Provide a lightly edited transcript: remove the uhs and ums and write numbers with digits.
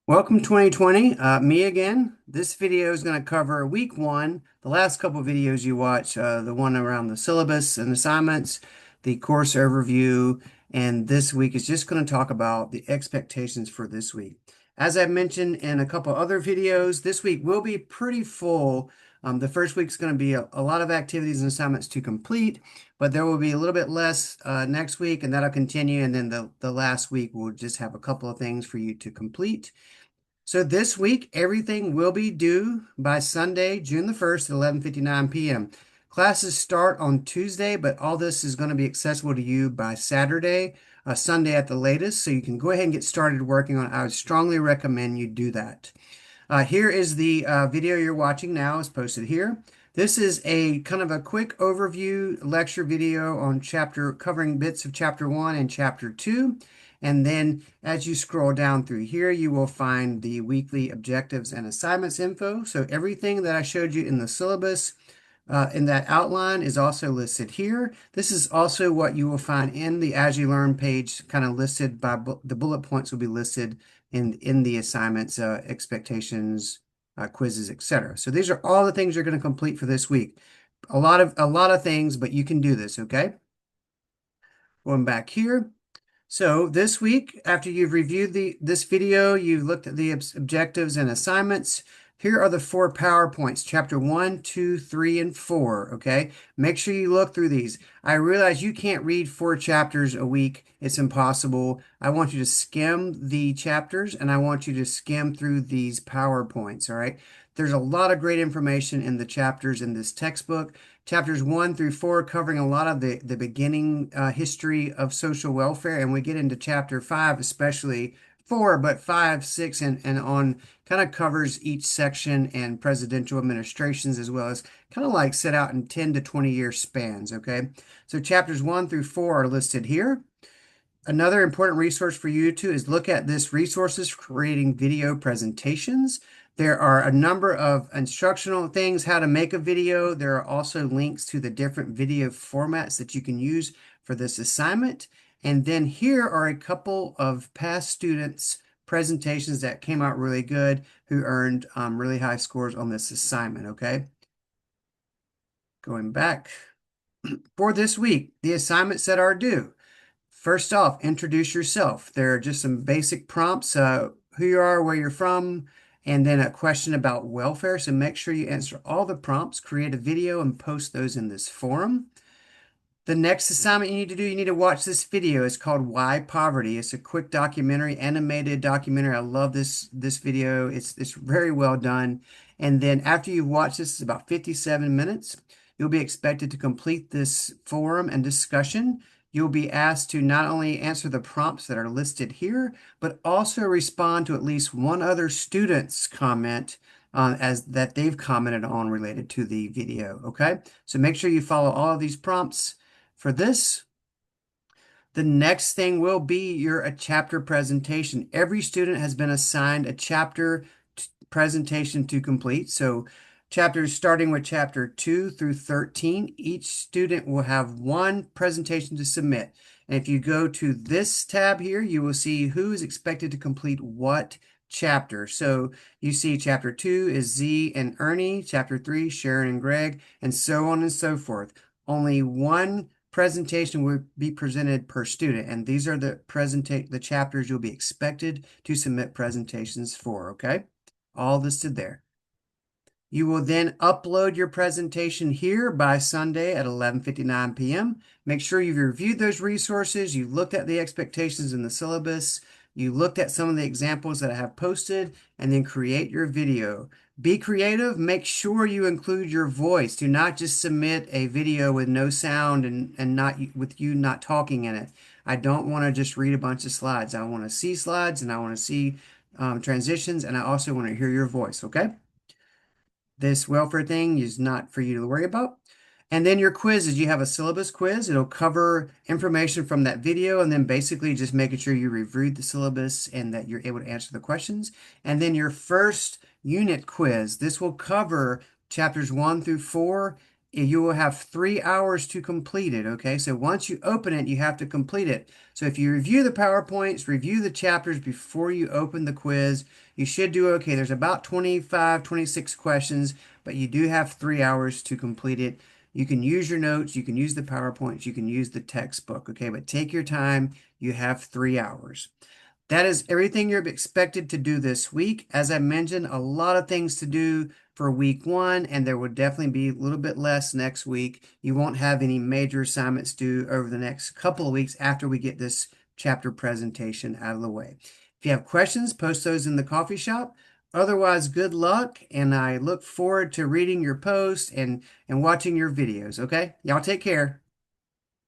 Welcome 2020, me again. This video is going to cover week one, the last couple of videos you watch, the one around the syllabus and assignments, the course overview, and this week is just going to talk about the expectations for this week. As I've mentioned in a couple other videos, this week will be pretty full. The first week's going to be a lot of activities and assignments to complete, but there will be a little bit less next week, and that'll continue. And then the last week, we'll just have a couple of things for you to complete. So this week, everything will be due by Sunday, June the 1st at 11:59 p.m. Classes start on Tuesday, but all this is going to be accessible to you by Saturday, Sunday at the latest. So you can go ahead and get started working on it. I would strongly recommend you do that. Here is the video you're watching now is posted here. This is a kind of a quick overview lecture video on covering bits of chapter one and chapter two. And then as you scroll down through here, you will find the weekly objectives and assignments info. So everything that I showed you in the syllabus in that outline is also listed here. This is also what you will find in the As You Learn page, kind of listed by the bullet points will be listed in the assignments, expectations, quizzes, etc. So these are all the things you're going to complete for this week. A lot of things, but you can do this, okay? Going back here. So this week, after you've reviewed this video, you've looked at the objectives and assignments. Here are the four PowerPoints, chapter 1, 2, 3, and 4, okay? Make sure you look through these. I realize you can't read 4 chapters a week. It's impossible. I want you to skim the chapters, and I want you to skim through these PowerPoints, all right? There's a lot of great information in the chapters in this textbook. Chapters 1 through 4 covering a lot of the beginning history of social welfare, and we get into chapter 5, especially 4, but 5, 6, and on kind of covers each section and presidential administrations, as well as kind of like set out in 10 to 20 year spans, okay? So chapters 1 through 4 are listed here. Another important resource for you too is look at this resources for creating video presentations. There are a number of instructional things, how to make a video. There are also links to the different video formats that you can use for this assignment. And then here are a couple of past students' presentations that came out really good, who earned really high scores on this assignment, okay? Going back. For this week, the assignments that are due. First off, introduce yourself. There are just some basic prompts, who you are, where you're from, and then a question about welfare. So make sure you answer all the prompts, create a video, and post those in this forum. The next assignment you need to do, you need to watch this video. It's called Why Poverty. It's a quick documentary, animated documentary. I love this video. It's very well done. And then after you watch this, it's about 57 minutes. You'll be expected to complete this forum and discussion. You'll be asked to not only answer the prompts that are listed here, but also respond to at least one other student's comment as that they've commented on related to the video. Okay, so make sure you follow all of these prompts. For this, the next thing will be a chapter presentation. Every student has been assigned a chapter presentation to complete. So chapters starting with chapter 2 through 13, each student will have one presentation to submit. And if you go to this tab here, you will see who is expected to complete what chapter. So you see chapter 2 is Z and Ernie, chapter 3, Sharon and Greg, and so on and so forth. Only one presentation will be presented per student, and these are the chapters you'll be expected to submit presentations for, okay? All listed there. You will then upload your presentation here by Sunday at 11:59 p.m. Make sure you've reviewed those resources, you've looked at the expectations in the syllabus, you looked at some of the examples that I have posted, and then create your video. Be creative. Make sure you include your voice. Do not just submit a video with no sound and not with you not talking in it. I don't want to just read a bunch of slides. I want to see slides and I want to see transitions, and I also want to hear your voice, okay? This welfare thing is not for you to worry about. And then your quizzes, you have a syllabus quiz. It'll cover information from that video and then basically just making sure you reviewed the syllabus and that you're able to answer the questions. And then your first unit quiz. This will cover chapters 1 through 4 you will have 3 hours to complete it. Okay, so once you open it, you have to complete it. So if you review the PowerPoints, review the chapters before you open the quiz, you should do okay. There's about 25, 26 questions, but you do have 3 hours to complete it. You can use your notes, you can use the PowerPoints, you can use the textbook. Okay, but take your time. You have 3 hours. That is everything you're expected to do this week. As I mentioned, a lot of things to do for week one, and there will definitely be a little bit less next week. You won't have any major assignments due over the next couple of weeks after we get this chapter presentation out of the way. If you have questions, post those in the coffee shop. Otherwise, good luck, and I look forward to reading your posts and watching your videos. Okay? Y'all take care.